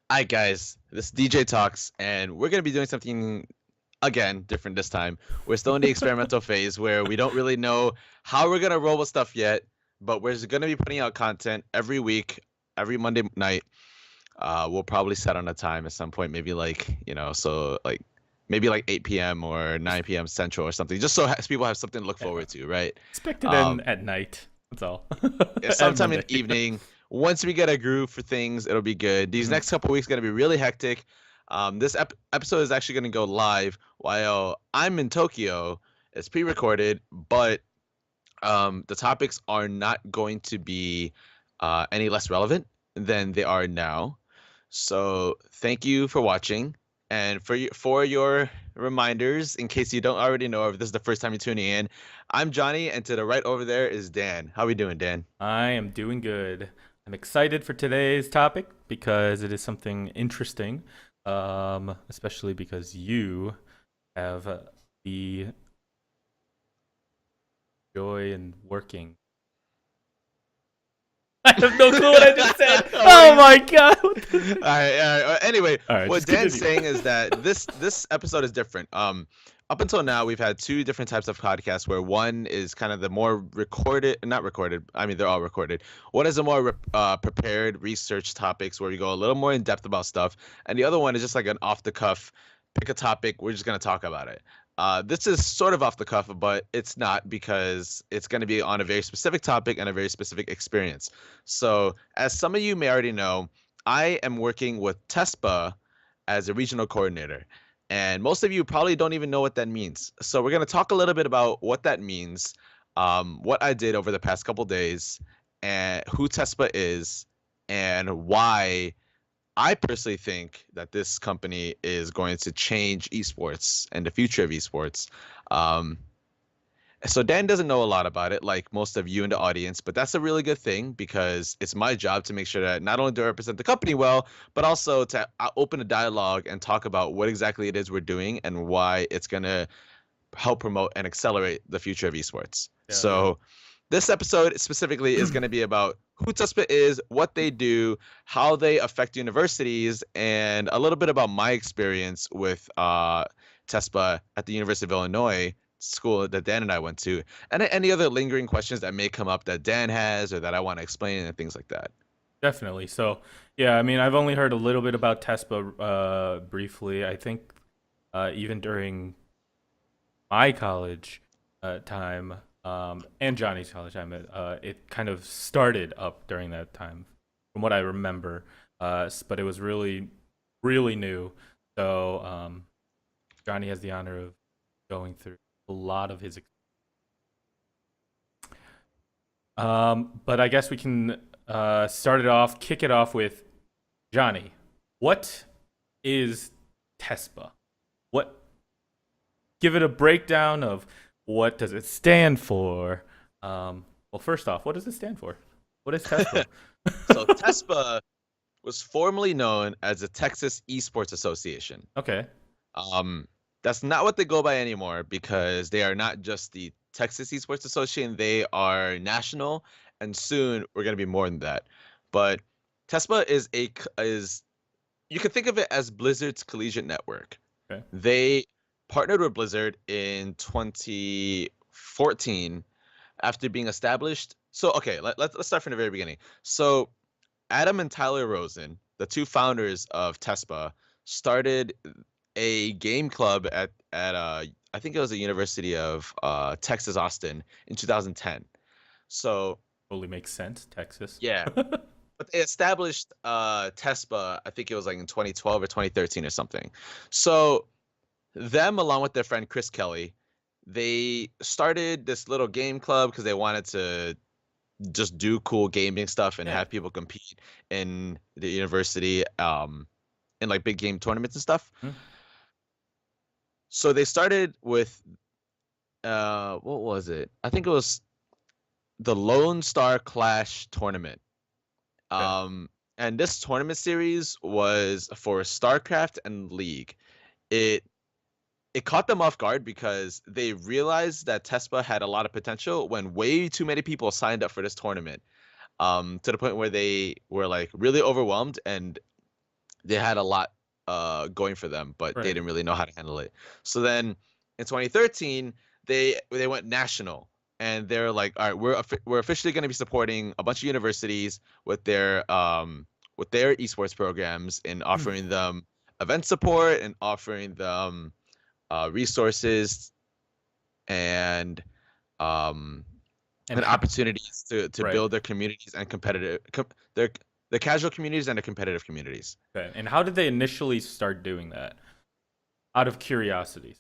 Hi guys, this is DJ Talks, and we're gonna be doing something again different this time. We're still in the experimental phase where we don't really know how we're gonna roll with stuff yet, but we're just gonna be putting out content every week, every Monday night. We'll probably set on a time at some point, maybe maybe like 8 p.m. or 9 p.m. Central or something, just so people have something to look Yeah. forward to, right? Expect it in Um, at night. That's all. yeah, At sometime in Monday. the evening. Once we get a groove for things, it'll be good. These Mhm. next couple weeks gonna be really hectic. This episode is actually gonna go live while I'm in Tokyo. It's pre-recorded, but the topics are not going to be any less relevant than they are now. So thank you for watching, and for your reminders, in case you don't already know, if this is the first time you're tuning in, I'm Johnny, and to the right over there is Dan. How we doing, Dan? I am doing good. I'm excited for today's topic because it is something interesting, especially because you have the joy in working. I have no clue what I just said. What do Oh you my god. all right, all right. Anyway, All right, what just Dan's continue. saying is that this episode is different. Up until now, we've had two different types of podcasts where one is kind of the more recorded, not recorded. I mean, they're all recorded. One is a more prepared research topics where we go a little more in depth about stuff, and the other one is just like an off the cuff, pick a topic, we're just gonna talk about it. This is sort of off the cuff, but it's not because it's going to be on a very specific topic and a very specific experience. So, as some of you may already know, I am working with Tespa as a regional coordinator. And most of you probably don't even know what that means. So we're going to talk a little bit about what that means, what I did over the past couple days, and who Tespa is, and why I personally think that this company is going to change esports and the future of esports. Um, so Dan doesn't know a lot about it, like most of you in the audience, but that's a really good thing because it's my job to make sure that not only do I represent the company well, but also to open a dialogue and talk about what exactly it is we're doing and why it's going to help promote and accelerate the future of esports. Yeah. So this episode specifically is going to be about who TUSPA is, what they do, how they affect universities, and a little bit about my experience with TESPA at the University of Illinois school that Dan and I went to, and any other lingering questions that may come up that Dan has or that I want to explain and things like that. Definitely. So, yeah, I mean, I've only heard a little bit about Tespa briefly. I think even during my college time and Johnny's college time, it kind of started up during that time, from what I remember. But it was really, really new. So Johnny has the honor of going through a lot of his. But I guess we can kick it off with Johnny. What is Tespa? What give it a breakdown of what does it stand for? Well, first off, what does it stand for? What is TESPA? So TESPA was formerly known as the Texas Esports Association. Okay. Um, that's not what they go by anymore because they are not just the Texas Esports Association, they are national, and soon we're going to be more than that. But TESPA is you can think of it as Blizzard's collegiate network. Okay. They partnered with Blizzard in 2014 after being established. So okay, let's start from the very beginning. So Adam and Tyler Rosen, the two founders of TESPA, started a game club at I think it was the University of Texas Austin in 2010. So Totally makes sense. Texas. yeah, but they established TESPA. I think it was like in 2012 or 2013 or something. So them along with their friend Chris Kelly, they started this little game club because they wanted to just do cool gaming stuff and Yeah. have people compete in the university in like big game tournaments and stuff. Hmm. So they started with what was it? I think it was the Lone Star Clash tournament. Okay. Um and this tournament series was for StarCraft and League. It it caught them off guard because they realized that TESPA had a lot of potential when way too many people signed up for this tournament. To the point where they were like really overwhelmed and they had a lot going for them, but they Right. didn't really know how to handle it. So then in 2013, they went national, and they're like, all right, we're officially going to be supporting a bunch of universities with their esports programs and offering them event support and offering them resources and um And and how, opportunities to right. build their communities and their the casual communities and the competitive communities. Okay. And how did they initially start doing that? Out of curiosity.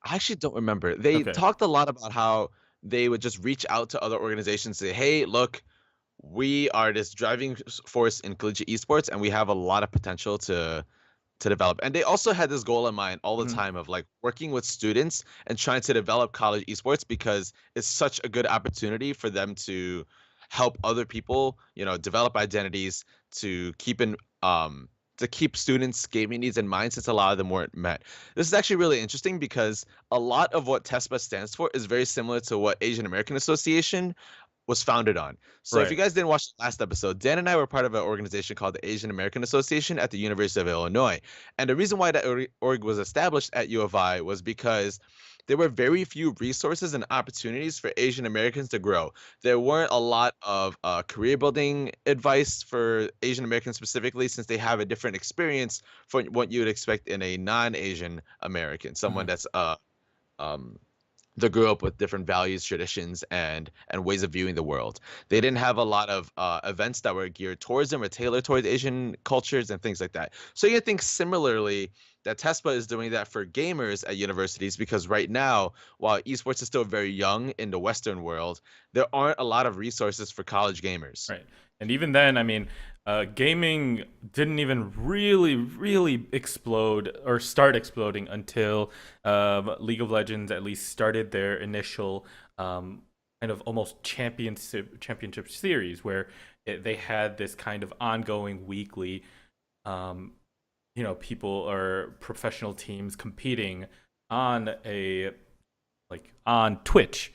I actually don't remember. They Okay. talked a lot about how they would just reach out to other organizations, say, "Hey, look, we are this driving force in collegiate esports, and we have a lot of potential to develop." And they also had this goal in mind all the Mhm. time of like working with students and trying to develop college esports because it's such a good opportunity for them to help other people, develop identities to keep in to keep students' gaming needs in mind since a lot of them weren't met. This is actually really interesting because a lot of what TESPA stands for is very similar to what Asian American Association was founded on. So if you Right. guys didn't watch the last episode, Dan and I were part of an organization called the Asian American Association at the University of Illinois. And the reason why that org was established at U of I was because there were very few resources and opportunities for Asian Americans to grow. There weren't a lot of career building advice for Asian Americans specifically, since they have a different experience from what you would expect in a non-Asian American, someone Mhm. that's um, they grew up with different values, traditions, and ways of viewing the world. They didn't Okay. have a lot of events that were geared towards them or tailored towards Asian cultures and things like that. So you think similarly that TESPA is doing that for gamers at universities because right now, while esports is still very young in the Western world, there aren't a lot of resources for college gamers. Right. And even then, I mean, gaming didn't even really explode or start exploding until League of Legends at least started their initial kind of almost championship series where they had this kind of ongoing weekly, um, people or professional teams competing on a like on Twitch,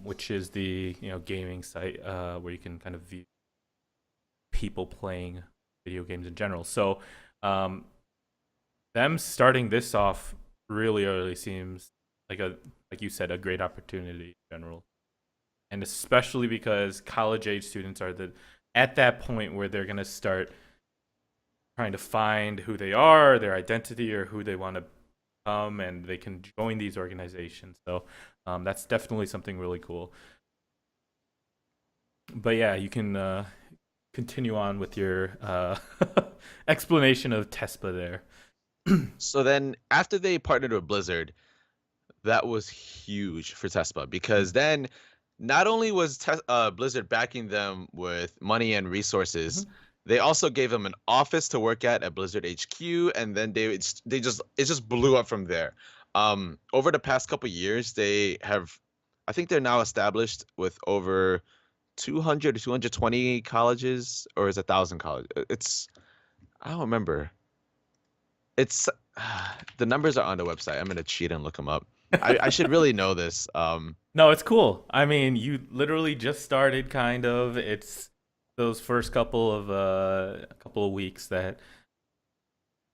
which is the gaming site where you can kind of view people playing video games in general. So um, them starting this off really early seems like you said, a great opportunity in general, and especially because college age students are the at that point where they're gonna start trying to find who they are, their identity, or who they want to become, and they can join these organizations. So that's definitely something really cool. But yeah, you can continue on with your explanation of Tespa there. So then after they partnered with Blizzard, that was huge for Tespa because then not only was Blizzard backing them with money and resources, Mhm. they also gave them an office to work at Blizzard HQ, and then they just it just blew up from there. Over the past couple years, I think they're now established with over 200 to 220 colleges, or is it 1,000 college? I don't remember. It's the numbers are on the website. I'm gonna cheat and look them up. I should really know this. No, it's cool. I mean, you literally just started, kind of. It's those first couple of weeks that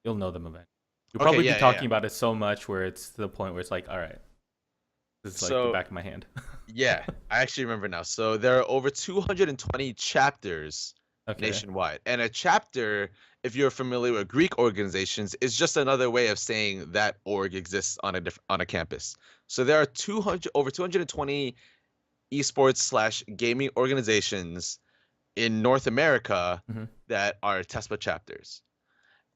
you'll know them eventually. You'll Okay, probably be yeah, yeah, yeah. talking about it so much where it's to the point where it's like, all right, this is like the So back of my hand. yeah, I actually remember now. So there are over 220 chapters Okay. nationwide, and a chapter, if you're familiar with Greek organizations, is just another way of saying that org exists on on a campus. So there are 200 over 220 esports slash gaming organizations in North America Hmm. that are TESPA chapters.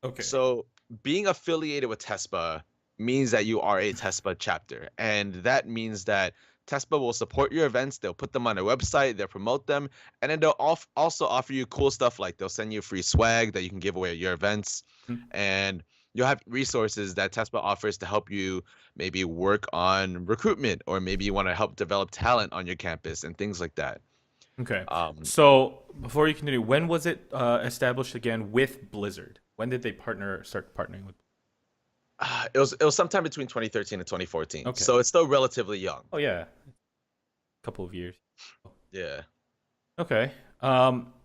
Okay. So being affiliated with TESPA means that you are a TESPA chapter, and that means that TESPA will support your events. They'll put them on their website, they'll promote them, and then they'll also offer you cool stuff like they'll send you free swag that you can give away at your events, Mhm. and you'll have resources that TESPA offers to help you maybe work on recruitment, or maybe you want to help develop talent on your campus and things like that. Okay. Um, So before you continue, when was it established again with Blizzard? When did they start partnering with? it was sometime between 2013 and 2014, Okay. so it's still relatively young. Oh yeah, a couple of years. Yeah. Okay.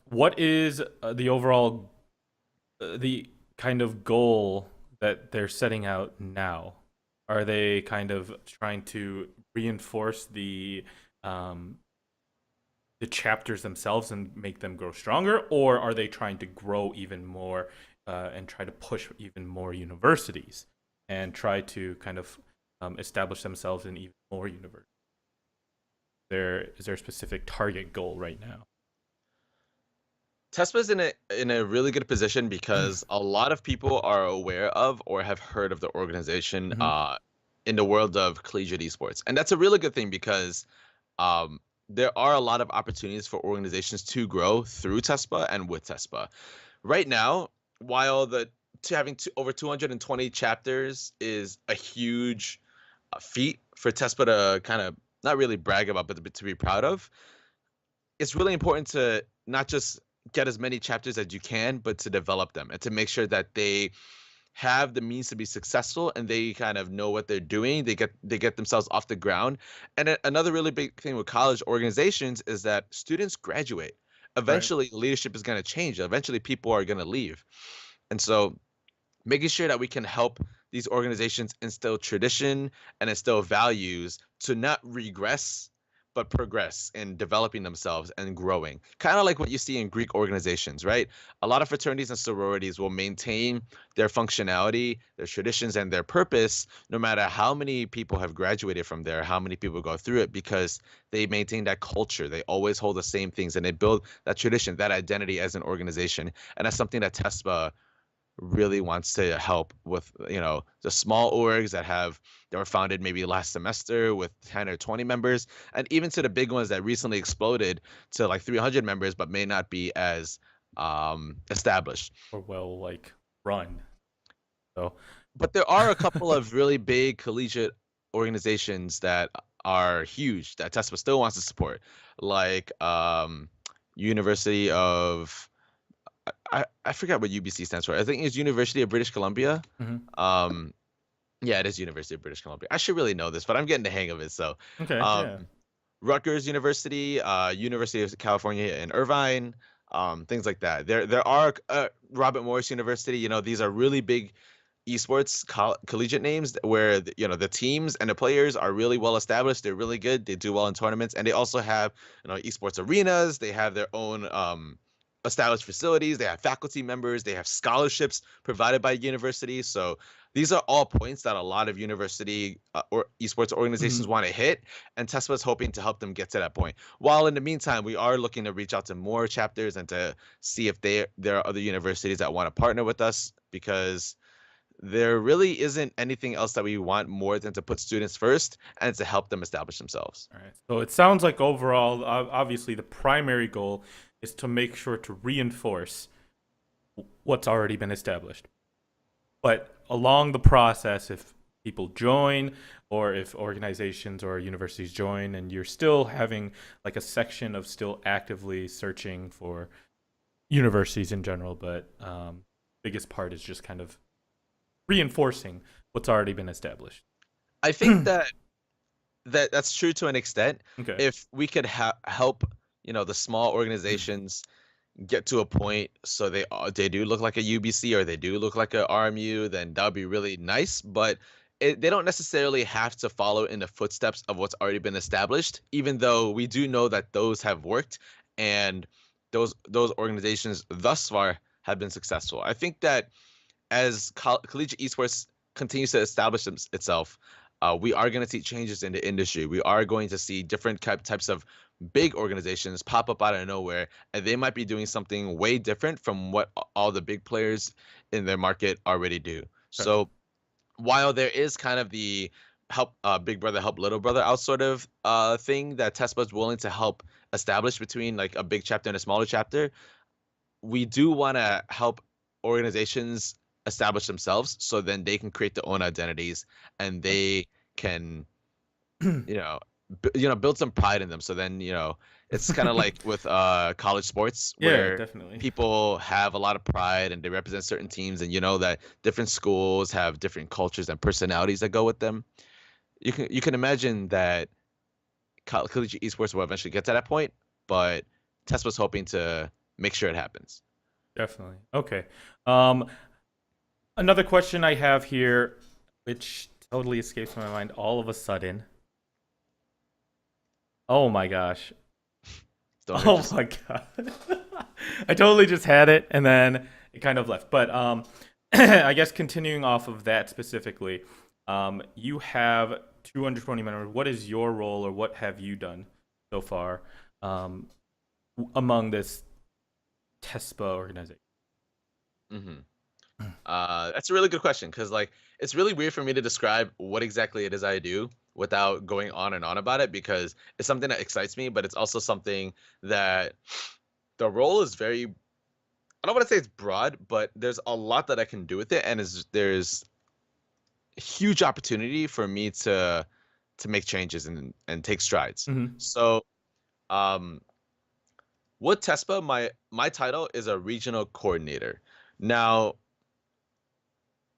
What is the overall the kind of goal that they're setting out now? Are they kind of trying to reinforce um, the chapters themselves and make them grow stronger, or are they trying to grow even more and try to push even more universities and try to kind of establish themselves in even more universities? Is there a specific target goal right now? Tespa's in a really good position because a lot of people are aware of or have heard of the organization Hmm. in the world of collegiate esports, and that's a really good thing because um, there are a lot of opportunities for organizations to grow through Tespa and with Tespa. Right now, while having over 220 chapters is a huge feat for Tespa to kind of not really brag about, but to be proud of, it's really important to not just get as many chapters as you can, but to develop them and to make sure that they have the means to be successful and they kind of know what they're doing. They get themselves off the ground. And another really big thing with college organizations is that students graduate. Right. Eventually, leadership is going to change. Eventually, people are going to leave. And so making sure that we can help these organizations instill tradition and instill values to not regress but progress in developing themselves and growing, kind of like what you see in Greek organizations, right? A lot of fraternities and sororities will maintain their functionality, their traditions, and their purpose no matter how many people have graduated from there, how many people go through it, because they maintain that culture. They always hold the same things and they build that tradition, that identity as an organization. And that's something that TESPA really wants to help with, the small orgs that were founded maybe last semester with 10 or 20 members, and even to the big ones that recently exploded to like 300 members but may not be as established. Or well, like run. So But there are a couple of really big collegiate organizations that are huge that Tesla still wants to support, like University of I forgot what UBC stands for. I think it's University of British Columbia. mhm. Um, yeah, it is University of British Columbia. I should really know this, but I'm getting the hang of it. So, Okay, um, yeah. Rutgers University, University of California in Irvine, things like that. There are Robert Morris University. These are really big esports collegiate names where the teams and the players are really well established. They're really good. They do well in tournaments, and they also have esports arenas. They have their own established facilities. They have faculty members. They have scholarships provided by universities. So these are all points that a lot of university or esports organizations Mhm. want to hit, and Tesla is hoping to help them get to that point. While in the meantime, we are looking to reach out to more chapters and to see if there are other universities that want to partner with us, because there really isn't anything else that we want more than to put students first and to help them establish themselves. All right. So it sounds like overall, obviously, the primary goal is to make sure to reinforce what's already been established. But along the process, if people join or if organizations or universities join and you're still having like a section of still actively searching for universities in general, but biggest part is just kind of reinforcing what's already been established. I think that's true to an extent. Okay. If we could help, the small Mm. organizations get to a point so they do look like a UBC or they do look like a RMU, then that would be really nice. But they don't necessarily have to follow in the footsteps of what's already been established, even though we do know that those have worked and those organizations thus far have been successful. I think that as collegiate esports continues to establish itself, we are going to see changes in the industry. We are going to see different types of big organizations pop up out of nowhere, and they might be doing something way different from what all the big players in their market already do. Okay. So while there is kind of the help big brother help little brother out sort of thing that Tespa is willing to help establish between like a big chapter and a smaller chapter, we do want to help organizations establish themselves so then they can create their own identities and they can you know build some pride in them. So then it's kind of like with college sports Yeah, where definitely. people have a lot of pride and they represent certain teams, and that different schools have different cultures and personalities that go with them. You can imagine that collegiate esports will eventually get to that point, but Tesla's hoping to make sure it happens. Definitely. Okay. Um, Another question I have here, which totally escapes my mind all of a sudden. Oh my gosh. Don't hurt Oh yourself. my god. I totally just had it and then it kind of left. But I guess continuing off of that specifically, you have 220 members. What is your role or what have you done so far um, among this Tespa organization? hmm That's a really good question because like it's really weird for me to describe what exactly it is I do without going on and on about it because it's something that excites me, but it's also something that the role is very I don't want to say it's broad, but there's a lot that I can do with it, and there's huge opportunity for me to make changes and take strides. Hmm. So, um, with TESPA, my title is a regional coordinator. Now,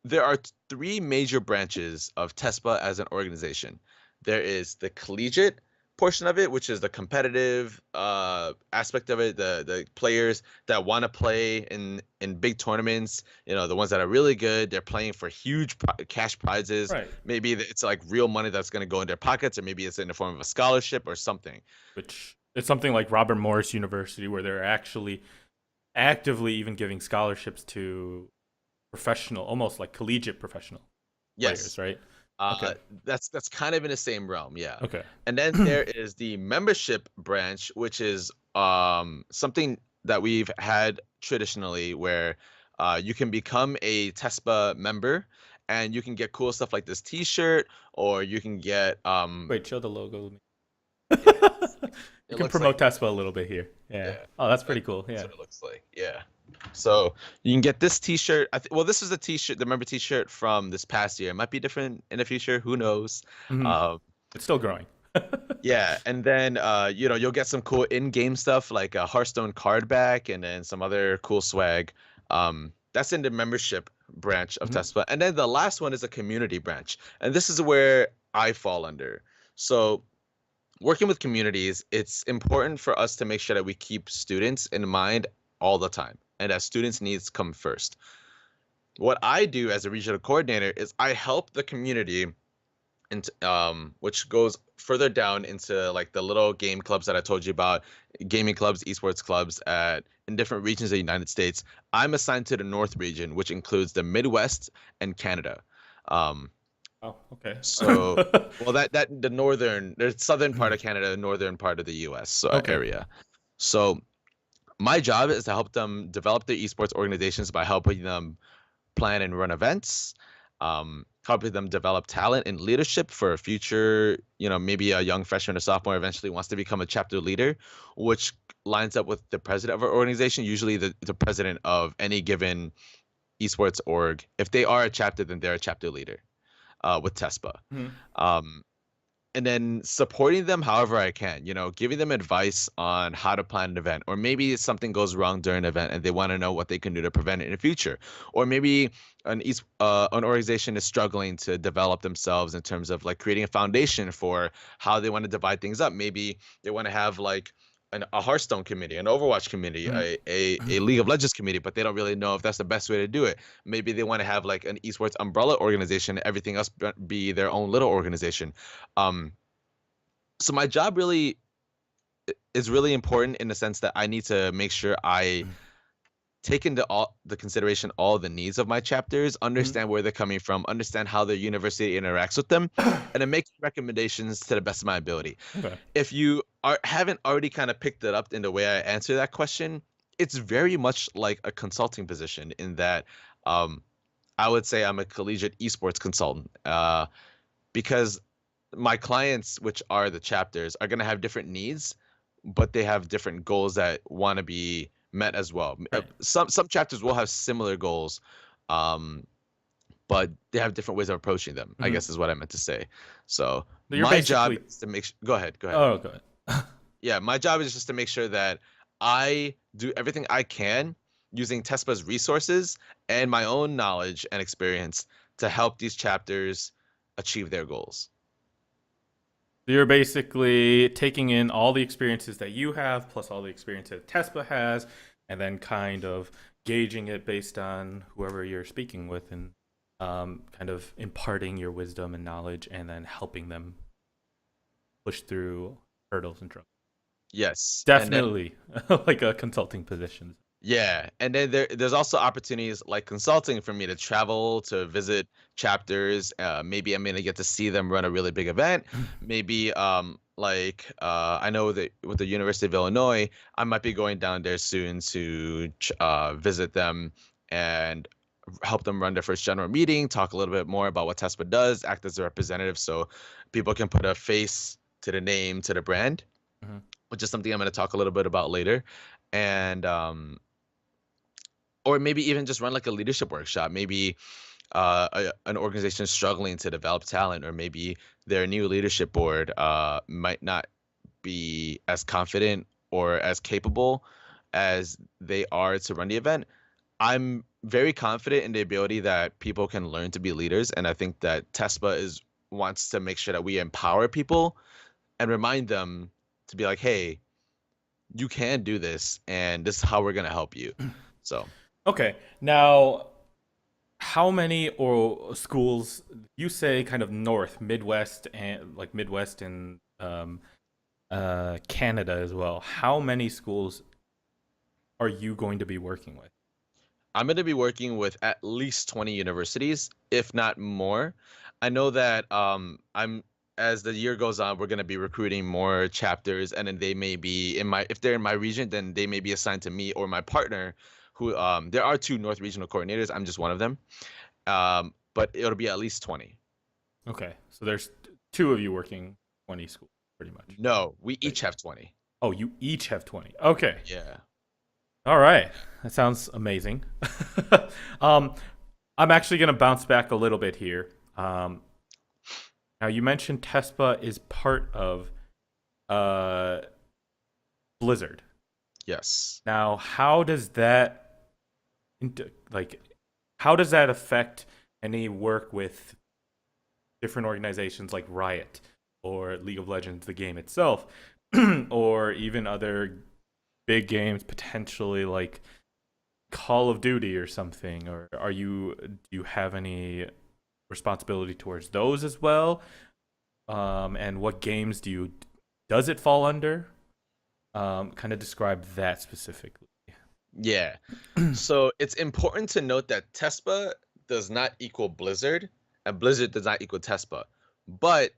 there are three major branches of TESPA as an organization. There is the collegiate portion of it, which is the competitive aspect of it, the players that want to play in big tournaments, the ones that are really good, they're playing for huge cash prizes. Right. Maybe it's like real money that's going to go in their pockets, or maybe it's in the form of a scholarship or something. Which it's something like Robert Morris University where they're actually actively even giving scholarships to professional, almost like collegiate professional Yes. players, right? Uh, Okay. that's kind of in the same realm, yeah. Okay. And then there is the membership branch, which is something that we've had traditionally, where you can become a TESPA member, and you can get cool stuff like this T-shirt, or you can get Wait, show the logo. yeah, You it can looks like promote Tespa a little bit here. Yeah. yeah, Oh, that's that, pretty cool. that's Yeah. what it looks like, yeah. So you can get this T-shirt. Well, this is the T-shirt, the member T-shirt from this past year. It might be different in the future. Who knows? Hmm. Um, It's still growing. Yeah, and then you'll get some cool in-game stuff like a Hearthstone card back and then some other cool swag. That's in the membership branch of Hmm. Tespa. And then the last one is a community branch. And this is where I fall under. So working with communities, it's important for us to make sure that we keep students in mind all the time and that students' needs come first. What I do as a regional coordinator is I help the community into which goes further down into like the little game clubs that I told you about, gaming clubs, esports clubs at in different regions of the United States. I'm assigned to the North region, which includes the Midwest and Canada. Um, Oh, okay. so well that the southern part of Canada, northern part of the US Okay. area. So my job is to help them develop their esports organizations by helping them plan and run events, helping them develop talent and leadership for a future, maybe a young freshman or sophomore eventually wants to become a chapter leader, which lines up with the president of our organization, usually the president of any given esports org. If they are a chapter, then they're a chapter leader with TESPA. Mhm. Um, and then supporting them however I can, giving them advice on how to plan an event, or maybe something goes wrong during an event and they want to know what they can do to prevent it in the future, or maybe an organization is struggling to develop themselves in terms of like creating a foundation for how they want to divide things up. Maybe they want to have like a Hearthstone committee, an Overwatch committee, Mhm. a League of Legends committee, but they don't really know if that's the best way to do it. Maybe they want to have like an esports umbrella organization, everything else be their own little organization. Um, so my job really is really important in the sense that I need to make sure I take into all the consideration all the needs of my chapters, Mhm. understand where they're coming from, understand how the university interacts with them, and then make recommendations to the best of my ability. Okay. If you haven't already kind of picked it up in the way I answer that question, it's very much like a consulting position in that um, I would say I'm a collegiate esports consultant because my clients, which are the chapters, are going to have different needs, but they have different goals that want to be met as well. Right. Some chapters will have similar goals, um, but they have different ways of approaching them, I Mhm. guess is what I meant to say. So So you're my job basically. is to go ahead, go ahead. Oh, good. Yeah, my job is just to make sure that I do everything I can using TESPA's resources and my own knowledge and experience to help these chapters achieve their goals. You're basically taking in all the experiences that you have, plus all the experience that Tespa has, and then kind of gauging it based on whoever you're speaking with, and kind of imparting your wisdom and knowledge, and then helping them push through hurdles and trouble. Yes, and then Definitely, like a consulting position. yeah, and then there's also opportunities like consulting for me to travel to visit chapters. Maybe I'm gonna get to see them run a really big event. Maybe I know that with the University of Illinois, I might be going down there soon to visit them and help them run their first general meeting, talk a little bit more about what Tespa does, act as a representative so people can put a face to the name, to the brand, Mhm. which is something I'm going to talk a little bit about later. And or maybe even just run like a leadership workshop. Maybe an organization is struggling to develop talent, or maybe their new leadership board might not be as confident or as capable as they are to run the event. I'm very confident in the ability that people can learn to be leaders, and I think that TESPA is wants to make sure that we empower people and remind them to be like, hey, you can do this, and this is how we're gonna help you. So Okay, now how many or schools you say kind of north, Midwest, and like Midwest and Canada as well? How many schools are you going to be working with? I'm going to be working with at least 20 universities, if not more. I know that I'm as the year goes on, we're going to be recruiting more chapters, and then they may be in my if they're in my region, then they may be assigned to me or my partner. Who there are two North Regional coordinators. I'm just one of them. But it'll be at least 20. Okay, so there's two of you working 20 schools, pretty much. No, we Right. each have 20. Oh, you each have 20. Okay. Yeah. All right. That sounds amazing. um, I'm actually going to bounce back a little bit here. Now, you mentioned Tespa is part of uh, Blizzard. Yes. Now, how does that like how does that affect any work with different organizations like Riot or League of Legends, the game itself, or even other big games potentially like Call of Duty or something? Or do you have any responsibility towards those as well? And what games does it fall under? Kind of describe that specifically. Yeah. So it's important to note that TESPA does not equal Blizzard, and Blizzard does not equal TESPA. But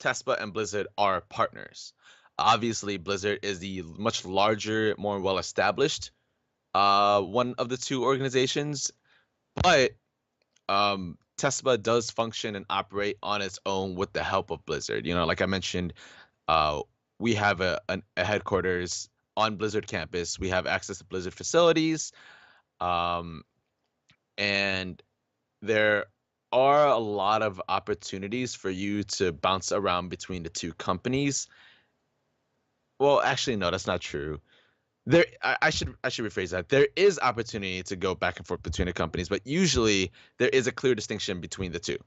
TESPA and Blizzard are partners. Obviously, Blizzard is the much larger, more well-established one of the two organizations, but TESPA does function and operate on its own with the help of Blizzard. You know, like I mentioned, uh, we have a headquarters on Blizzard campus. We have access to Blizzard facilities. Um, and there are a lot of opportunities for you to bounce around between the two companies. Well, actually, no, that's not true. I should rephrase that. There is opportunity to go back and forth between the companies, but usually there is a clear distinction between the two.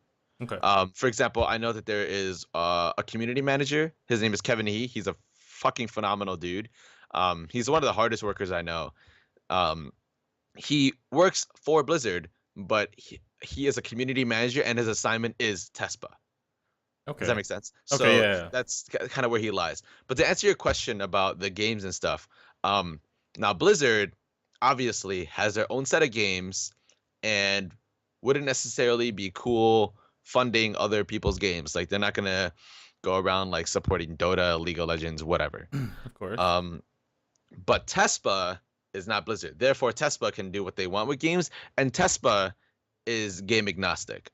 Okay. For example, I know that there is a community manager. His name is Kevin He. He's a fucking phenomenal dude. He's one of the hardest workers I know. Um, he works for Blizzard, but he is a community manager, and his assignment is Tespa. Does that Okay. make sense? Okay. So Yeah. that's kind of where he lies. But to answer your question about the games and stuff, um, now Blizzard obviously has their own set of games and wouldn't necessarily be cool funding other people's games. Like they're not gonna go around like supporting Dota, League of Legends, whatever. Of course. Um, but Tespa is not Blizzard. Therefore, Tespa can do what they want with games, and Tespa is game agnostic.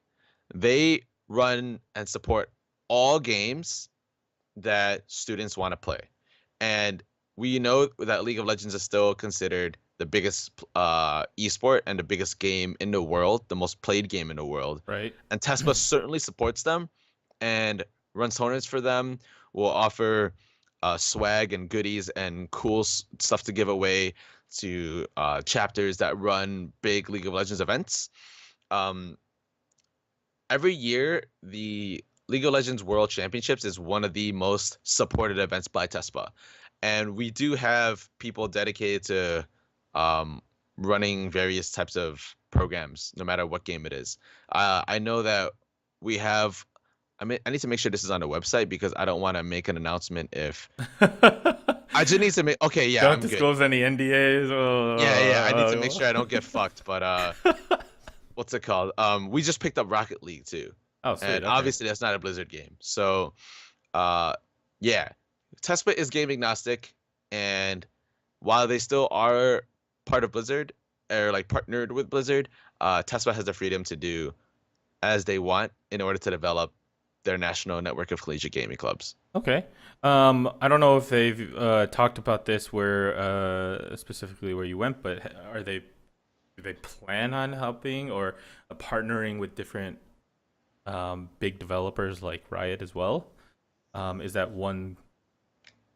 They run and support all games that students want to play. And we know that League of Legends is still considered the biggest esport and the biggest game in the world, the most played game in the world. Right. And Tespa certainly supports them and runs tournaments for them, will offer swag and goodies and cool stuff to give away to chapters that run big League of Legends events. Um, every year, the League of Legends World Championships is one of the most supported events by Tespa. And we do have people dedicated to um, running various types of programs, no matter what game it is. I know that we have. I need to make sure this is on the website because I don't want to make an announcement if I just need to make. Okay, yeah, Don't I'm good. disclose any NDAs. Yeah. I need to make sure I don't get fucked. But what's it called? We just picked up Rocket League too, Oh, sweet. and Okay. obviously that's not a Blizzard game. So, uh, yeah, Tespa is game agnostic, and while they still are part of Blizzard or like partnered with Blizzard, Tespa has the freedom to do as they want in order to develop their national network of collegiate gaming clubs. Okay. I don't know if they've talked about this where specifically where you went, but are they do they plan on helping or partnering with different big developers like Riot as well? Is that one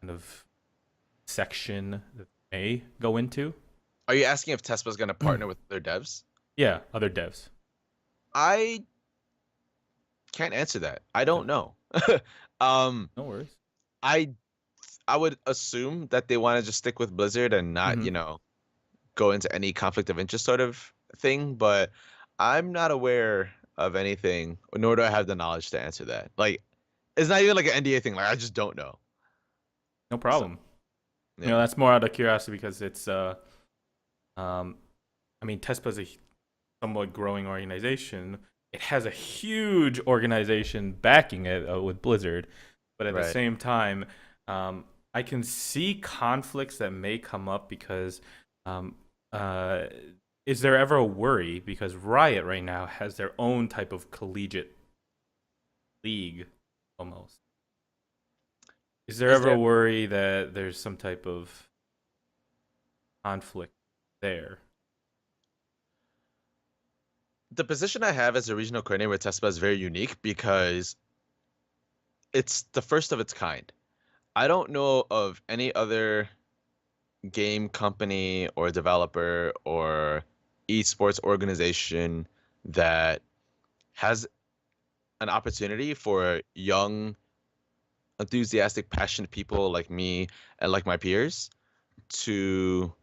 kind of section that they may go into? Are you asking if Tespa is going to partner with their devs? Yeah, other devs. I can't answer that. I Okay. don't know. um, No worries. I I would assume that they want to just stick with Blizzard and not, Mm-hmm. go into any conflict of interest sort of thing, but I'm not aware of anything, nor do I have the knowledge to answer that. Like, it's not even like an NDA thing. Like, I just don't know. No So, problem. yeah. That's more out of curiosity because it's um I mean Tespa's a somewhat growing organization. It has a huge organization backing it with Blizzard, but at the Right. same time, I can see conflicts that may come up because um, uh, is there ever a worry because Riot right now has their own type of collegiate league almost. Is there Is ever a there worry that there's some type of conflict there? the position I have as a regional coordinator with Tespa is very unique because it's the first of its kind. I don't know of any other game company or developer or esports organization that has an opportunity for young, enthusiastic, passionate people like me and like my peers to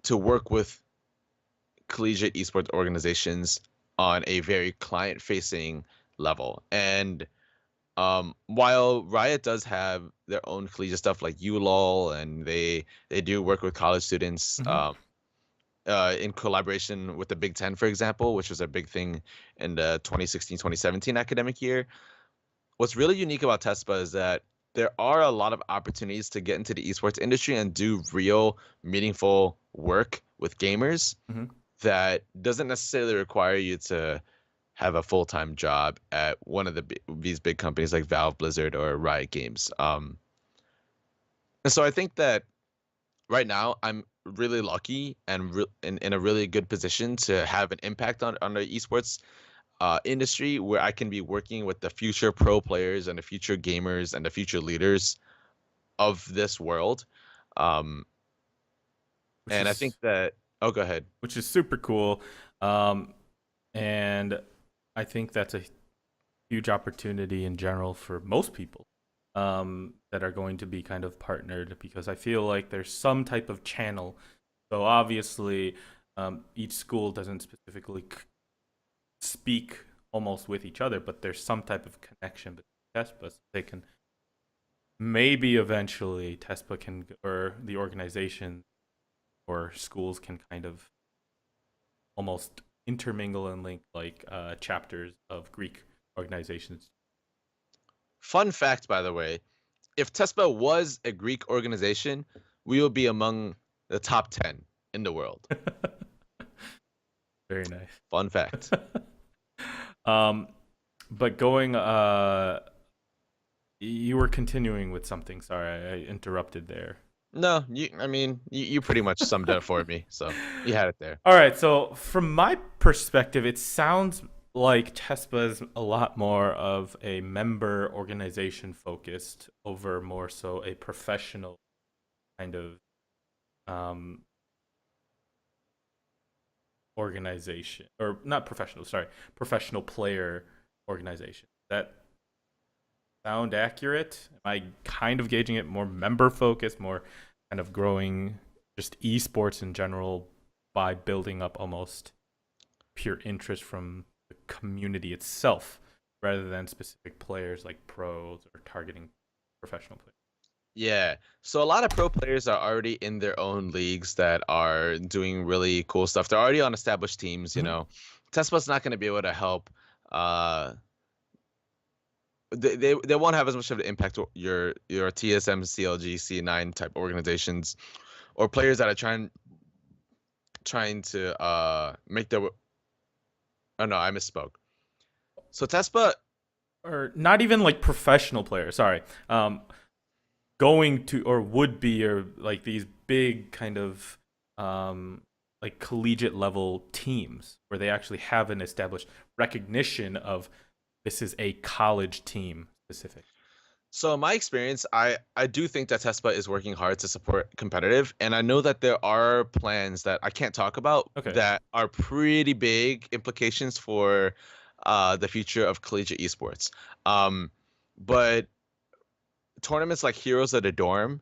work with collegiate esports organizations on a very client-facing level. And while Riot does have their own collegiate stuff like ULOL, and they do work with college students Mm-hmm. in collaboration with the Big Ten, for example, which was a big thing in the 2016-2017 academic year. What's really unique about TESPA is that there are a lot of opportunities to get into the esports industry and do real, meaningful work with gamers Mm-hmm. that doesn't necessarily require you to have a full-time job at one of these big companies like Valve, Blizzard, or Riot Games. And so I think that right now I'm really lucky and in a really good position to have an impact on the esports industry where I can be working with the future pro players and the future gamers and the future leaders of this world. Um, Which and I think is that, oh, go ahead. super cool. Um, and I think that's a huge opportunity in general for most people that are going to be kind of partnered because I feel like there's some type of channel. So obviously, each school doesn't specifically speak almost with each other, but there's some type of connection between Tespas. They can maybe eventually Tespa can or the organization or schools can kind of almost intermingle and link like chapters of Greek organizations. Fun fact, by the way, if TESPA was a Greek organization, we would be among the top 10 in the world. Very nice. Fun fact. um, but going, you were continuing with something. Sorry, I interrupted there. No, you pretty much summed it up for me. So you had it there. All right. So from my perspective, it sounds like TESPA is a lot more of a member organization focused over more so a professional kind of um, organization or not professional, sorry, professional player organization. That sound accurate? Am I kind of gauging it more member focused, more kind of growing just esports in general by building up almost pure interest from the community itself rather than specific players like pros or targeting professional players. Yeah. So a lot of pro players are already in their own leagues that are doing really cool stuff. They're already on established teams, you Mhm. know. Tespa's not going to be able to help. Uh, they won't have as much of an impact your TSM, CLG, C9 type organizations or players that are trying to make their. Oh no, I misspoke. So Tespa, Or not even like professional players. Sorry, going to or would be or like these big kind of like collegiate level teams where they actually have an established recognition of this is a college team specific. so in my experience, I do think that Tespa is working hard to support competitive, and I know that there are plans that I can't talk about Okay. that are pretty big implications for the future of collegiate esports. But tournaments like Heroes of the Dorm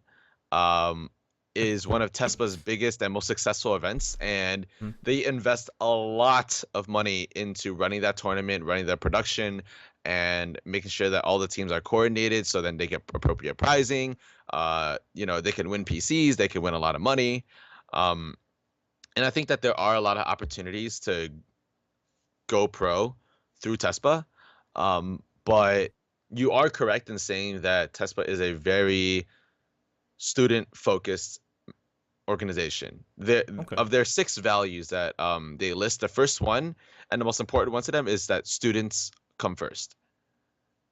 um, is one of Tespa's biggest and most successful events, and Hmm. they invest a lot of money into running that tournament, running the production, and making sure that all the teams are coordinated so then they get appropriate prizing. They can win PCs, they can win a lot of money. Um, and I think that there are a lot of opportunities to go pro through Tespa. But you are correct in saying that Tespa is a very student focused organization. Okay. Of their six values that they list, the first one and the most important one to them is that students come first.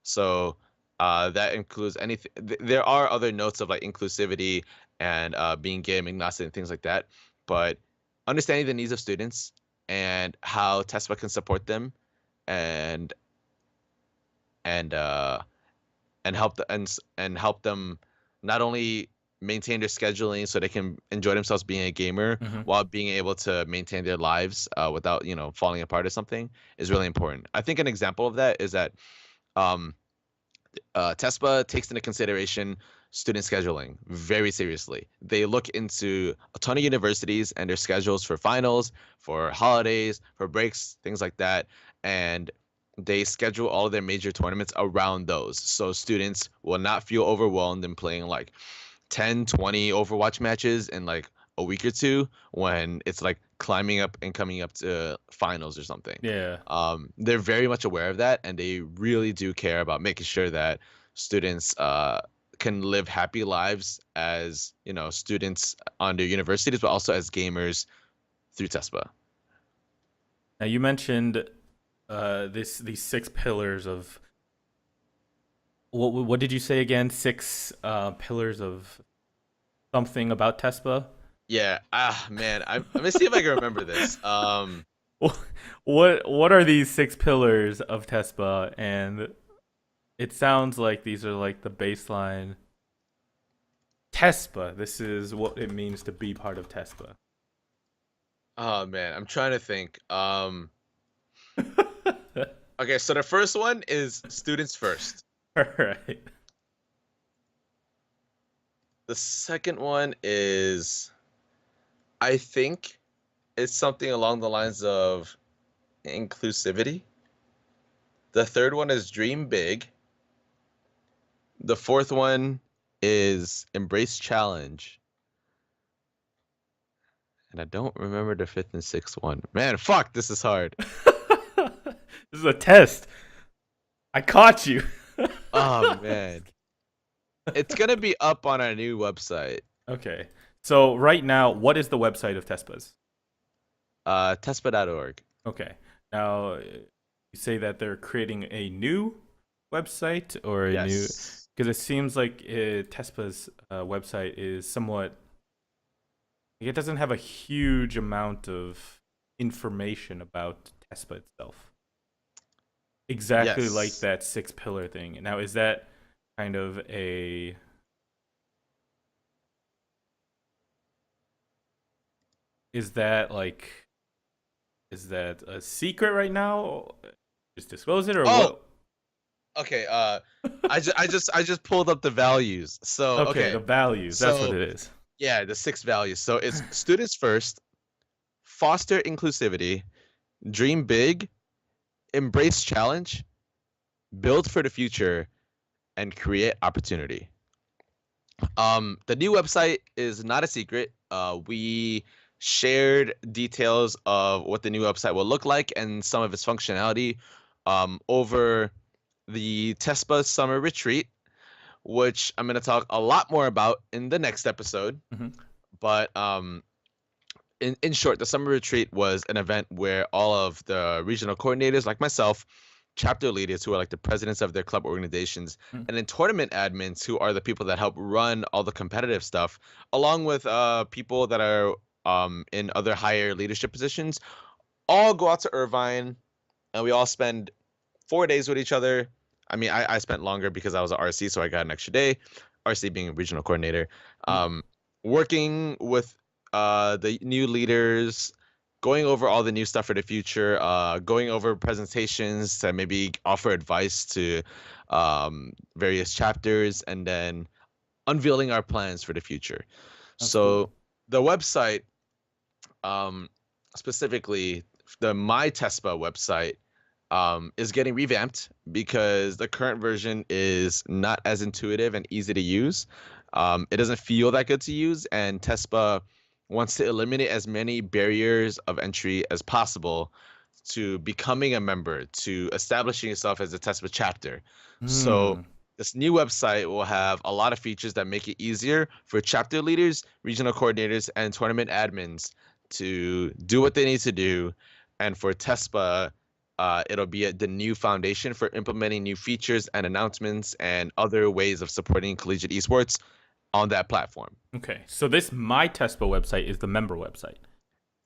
So that includes anything. There are other notes of like inclusivity and being game agnostic and things like that, but understanding the needs of students and how TESPA can support them and and uh, and help them not only maintain their scheduling so they can enjoy themselves being a gamer Hmm. while being able to maintain their lives without falling apart or something is really important. I think an example of that is that um, TESPA takes into consideration student scheduling very seriously. They look into a ton of universities and their schedules for finals, for holidays, for breaks, things like that. And they schedule all of their major tournaments around those. So students will not feel overwhelmed in playing like 10, 20 Overwatch matches in like a week or two when it's like climbing up and coming up to finals or something. Yeah. They're very much aware of that, and they really do care about making sure that students can live happy lives as students on their universities, but also as gamers through TESPA. Now you mentioned these six pillars of what did you say again? Six pillars of something about Tespa. Yeah, man, let me see if I can remember this. What are these six pillars of Tespa? And it sounds like these are like the baseline Tespa. This is what it means to be part of Tespa. Oh man, I'm trying to think. Okay, so the first one is students first. All right. The second one is, I think, it's something along the lines of inclusivity. The third one is dream big. The fourth one is embrace challenge. And I don't remember the fifth and sixth one. Man, fuck, this is hard. This is a test. I caught you. Oh man. It's gonna be up on our new website. Okay. So right now, what is the website of Tespas? Tespa.org. Okay. Now you say that they're creating a new website or a new Yes. because it seems like Tespa's website is somewhat it doesn't have a huge amount of information about Tespa itself. Exactly like Yes. that six pillar thing. Now is that kind of a is that like is that a secret right now? Just disclose it or Oh, what? okay. I just pulled up the values. So Okay, okay. the values. That's what So it is. Yeah, the 6 values. So it's students first, foster inclusivity, dream big, embrace challenge, build for the future, and create opportunity. The new website is not a secret. We shared details of what the new website will look like and some of its functionality over the Tespa Summer Retreat, which I'm going to talk a lot more about in the next episode. Hmm. But in short, the Summer Retreat was an event where all of the regional coordinators, like myself, chapter leaders who are like the presidents of their club organizations, and then tournament admins who are the people that help run all the competitive stuff, along with people that are in other higher leadership positions, all go out to Irvine, and we all spend 4 days with each other. I mean, I spent longer because I was an RC, so I got an extra day. RC being a regional coordinator, um, working with the new leaders, going over all the new stuff for the future, going over presentations to maybe offer advice to various chapters, and then unveiling our plans for the future. That's cool. So the website, um, specifically the My Tespa website, is getting revamped because the current version is not as intuitive and easy to use. It doesn't feel that good to use, and Tespa wants to eliminate as many barriers of entry as possible to becoming a member, to establishing yourself as a Tespa chapter. So Hmm. this new website will have a lot of features that make it easier for chapter leaders, regional coordinators, and tournament admins to do what they need to do, and for Tespa, it'll be the new foundation for implementing new features and announcements and other ways of supporting collegiate esports on that platform. Okay, so this My Tespa website is the member website.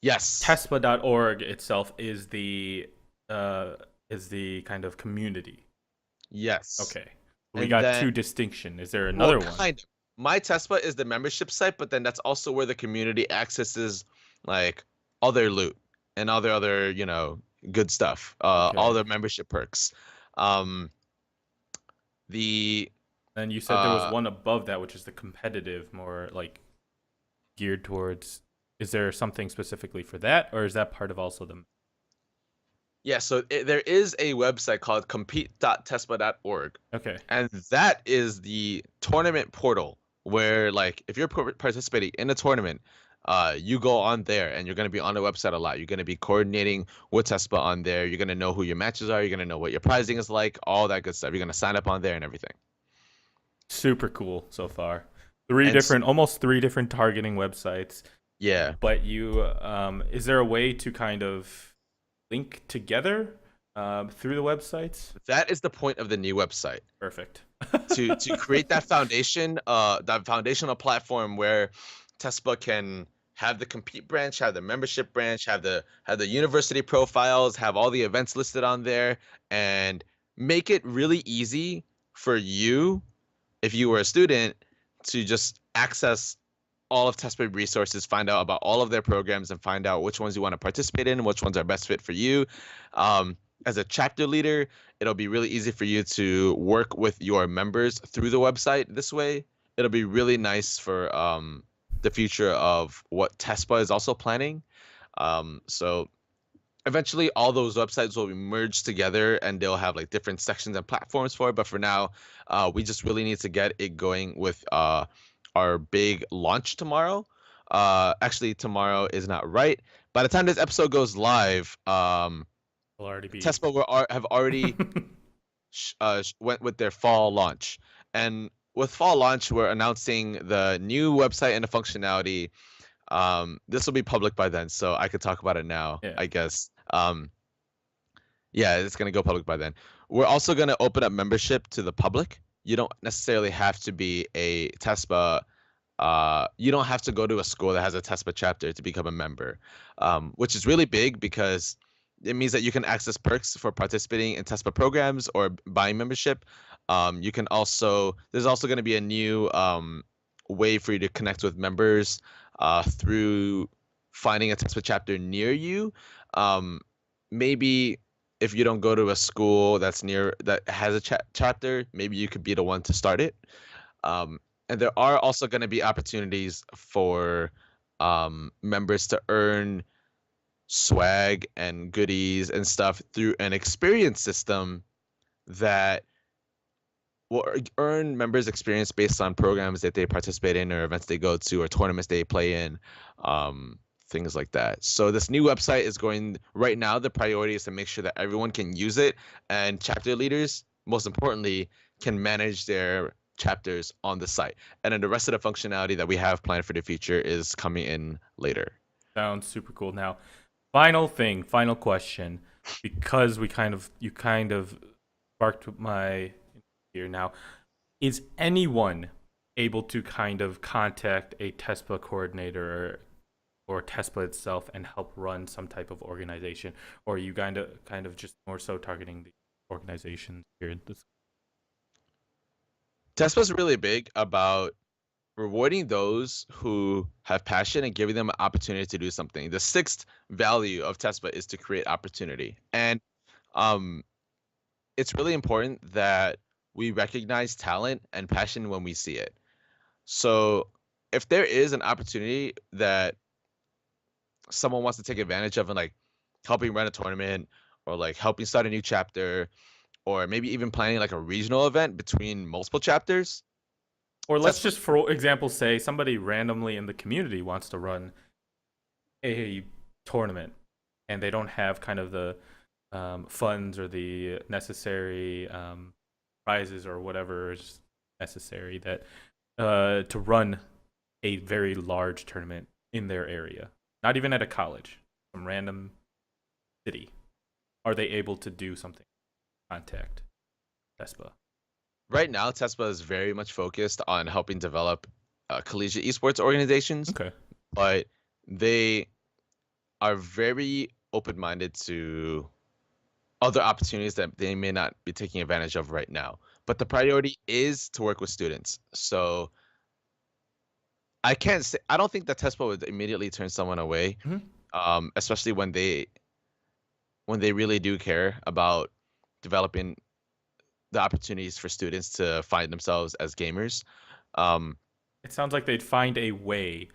Yes. Tespa.org itself is the kind of community. Yes. Okay, we And got then, two distinction. Is there well, another one? kind of. My Tespa is the membership site, but then that's also where the community accesses like all their loot and all their other, good stuff, all Okay, their membership perks. Um, the and you said there was uh, one above that, which is the competitive, more like geared towards. Is there something specifically for that, or is that part of also the? Yeah, so there is a website called compete.tespa.org, Okay, and that is the tournament portal where, like, if you're participating in a tournament, you go on there and you're going to be on the website a lot. You're going to be coordinating with Tespa on there. You're going to know who your matches are. You're going to know what your pricing is like, all that good stuff. You're going to sign up on there and everything. super cool so far. And Almost three different targeting websites. yeah, But is there a way to kind of link together through the websites? that is the point of the new website. Perfect. To create that foundation, that foundational platform where Tespa can have the compete branch, have the membership branch, have the university profiles, have all the events listed on there, and make it really easy for you, if you were a student, to just access all of Tespa resources, find out about all of their programs, and find out which ones you want to participate in, which ones are best fit for you. As a chapter leader, it'll be really easy for you to work with your members through the website this way. It'll be really nice for the future of what Tespa is also planning. So eventually all those websites will be merged together and they'll have like different sections and platforms for it. But for now, we just really need to get it going with our big launch tomorrow. Actually, tomorrow is not right. By the time this episode goes live, Will already be. Tespa have already went with their fall launch. And with fall launch, we're announcing the new website and the functionality. This will be public by then, so I could talk about it now, Yeah. I guess. Yeah, it's gonna go public by then. We're also gonna open up membership to the public. You don't necessarily have to be a TESPA. You don't have to go to a school that has a TESPA chapter to become a member, which is really big because it means that you can access perks for participating in TESPA programs or buying membership. You can also there's also going to be a new way for you to connect with members through finding a TESPA chapter near you. Maybe if you don't go to a school that has a chapter, maybe you could be the one to start it. Um, And there are also going to be opportunities for members to earn swag and goodies and stuff through an experience system that will earn members experience based on programs that they participate in or events they go to or tournaments they play in, things like that. So this new website is going right now. The priority is to make sure that everyone can use it, and chapter leaders, most importantly, can manage their chapters on the site. And then the rest of the functionality that we have planned for the future is coming in later. Sounds super cool. Now, final question, because you kind of sparked my here now. Is anyone able to kind of contact a TESPA coordinator or TESPA itself and help run some type of organization, or are you kind of just more so targeting the organizations here in this? Tespa's really big about rewarding those who have passion and giving them an opportunity to do something. The sixth value of Tespa is to create opportunity. And it's really important that we recognize talent and passion when we see it. So if there is an opportunity that someone wants to take advantage of and like helping run a tournament or like helping start a new chapter or maybe even planning like a regional event between multiple chapters. Or let's just, for example, say somebody randomly in the community wants to run a tournament and they don't have kind of the funds or the necessary prizes or whatever is necessary that to run a very large tournament in their area, not even at a college, some random city. Are they able to do something? Contact Tespa. Right now, Tespa is very much focused on helping develop collegiate esports organizations. Okay. But they are very open-minded to other opportunities that they may not be taking advantage of right now. But the priority is to work with students. So I don't think that Tespa would immediately turn someone away, especially when they really do care about developing the opportunities for students to find themselves as gamers. It sounds like they'd find a way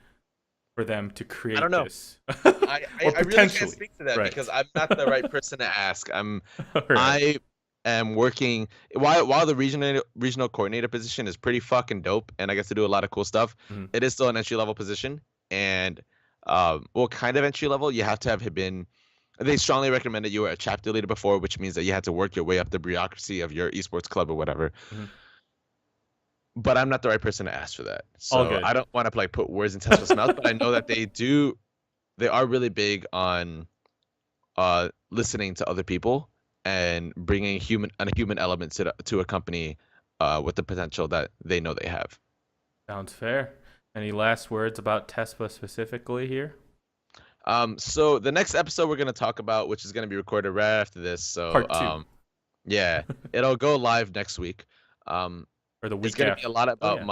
for them to create I don't know. This. I really can't speak to that because I'm not the right person to ask. I am working while the regional coordinator position is pretty fucking dope and I get to do a lot of cool stuff. It is still an entry level position, and well, kind of entry level. You have to have been. They strongly recommend that you were a chapter leader before, which means that you had to work your way up the bureaucracy of your esports club or whatever. But I'm not the right person to ask for that. So I don't want to like put words in Tesla's mouth, but I know that they are really big on listening to other people and bringing a human element to a company with the potential that they know they have. Sounds fair. Any last words about Tespa specifically here? So the next episode we're going to talk about, which is going to be recorded right after this. So Part 2. Yeah, it'll go live next week. Or the week it's going to after. be a lot about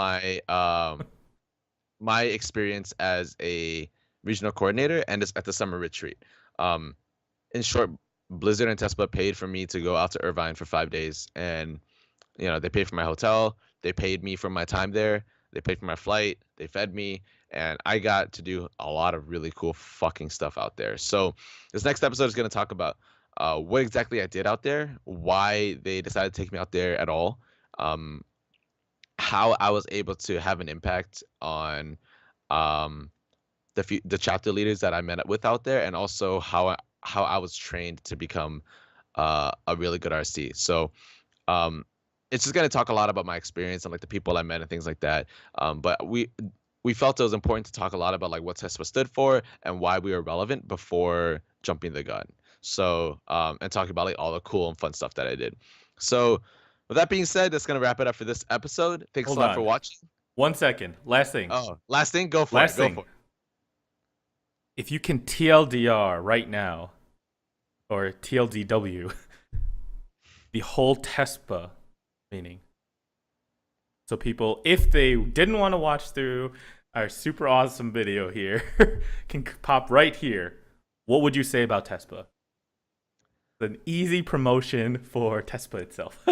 my experience as a regional coordinator and at the summer retreat. In short, Blizzard and Tespa paid for me to go out to Irvine for 5 days, and they paid for my hotel, they paid me for my time there, they paid for my flight, they fed me, and I got to do a lot of really cool fucking stuff out there. So this next episode is going to talk about what exactly I did out there, why they decided to take me out there at all, how I was able to have an impact on the chapter leaders that I met with out there, and also how I was trained to become a really good RC. So it's just going to talk a lot about my experience and like the people I met and things like that. But we felt it was important to talk a lot about like what Tespa stood for and why we were relevant before jumping the gun. So and talking about like all the cool and fun stuff that I did. So with that being said, that's gonna wrap it up for this episode. Thanks a lot for watching. 1 second. Last thing. Oh, last thing. Go for it. Go for it. If you can TLDR right now, or TLDW, the whole Tespa meaning. So people, if they didn't want to watch through our super awesome video here, can pop right here. What would you say about Tespa? An easy promotion for Tespa itself.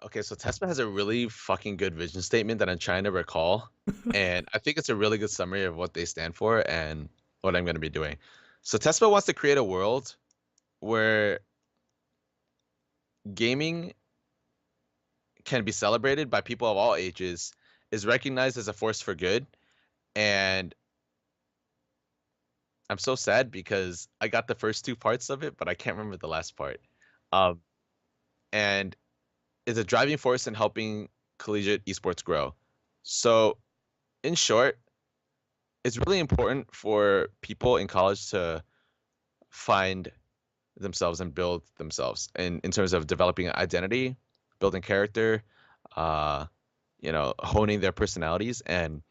Okay, so Tespa has a really fucking good vision statement that I'm trying to recall, and I think it's a really good summary of what they stand for and what I'm going to be doing. So Tespa wants to create a world where gaming can be celebrated by people of all ages, is recognized as a force for good, and I'm so sad because I got the first two parts of it, but I can't remember the last part. Um, and is a driving force in helping collegiate esports grow. So, in short, it's really important for people in college to find themselves and build themselves in terms of developing an identity, building character, uh, honing their personalities. And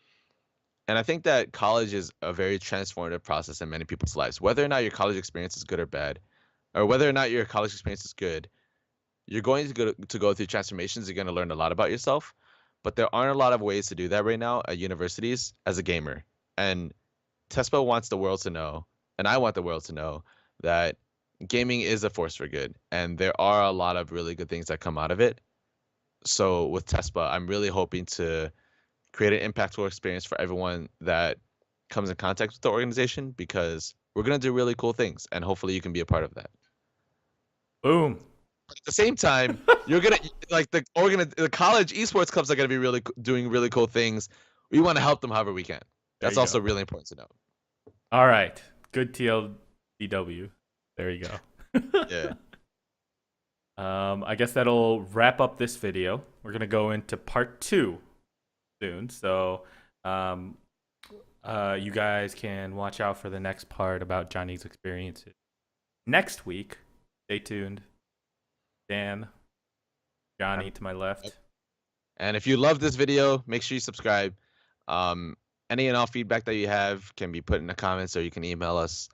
I think that college is a very transformative process in many people's lives. Whether or not your college experience is good or bad, or whether or not your college experience is good, you're going to go through transformations. You're going to learn a lot about yourself, but there aren't a lot of ways to do that right now at universities as a gamer. And Tespa wants the world to know, and I want the world to know that gaming is a force for good, and there are a lot of really good things that come out of it. So with Tespa, I'm really hoping to create an impactful experience for everyone that comes in contact with the organization because we're gonna do really cool things, and hopefully you can be a part of that. Boom. At the same time, you're gonna like the college esports clubs are gonna be doing really cool things. We want to help them however we can. There That's you also go. really important to know. All right. Good TLDW. There you go. Yeah. I guess that'll wrap up this video. We're gonna go into part 2 soon. So, you guys can watch out for the next part about Johnny's experiences next week. Stay tuned. Dan, Johnny to my left. And if you love this video, make sure you subscribe. Any and all feedback that you have can be put in the comments, or you can email us.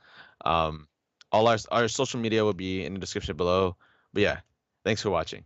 All our social media will be in the description below. But yeah, thanks for watching.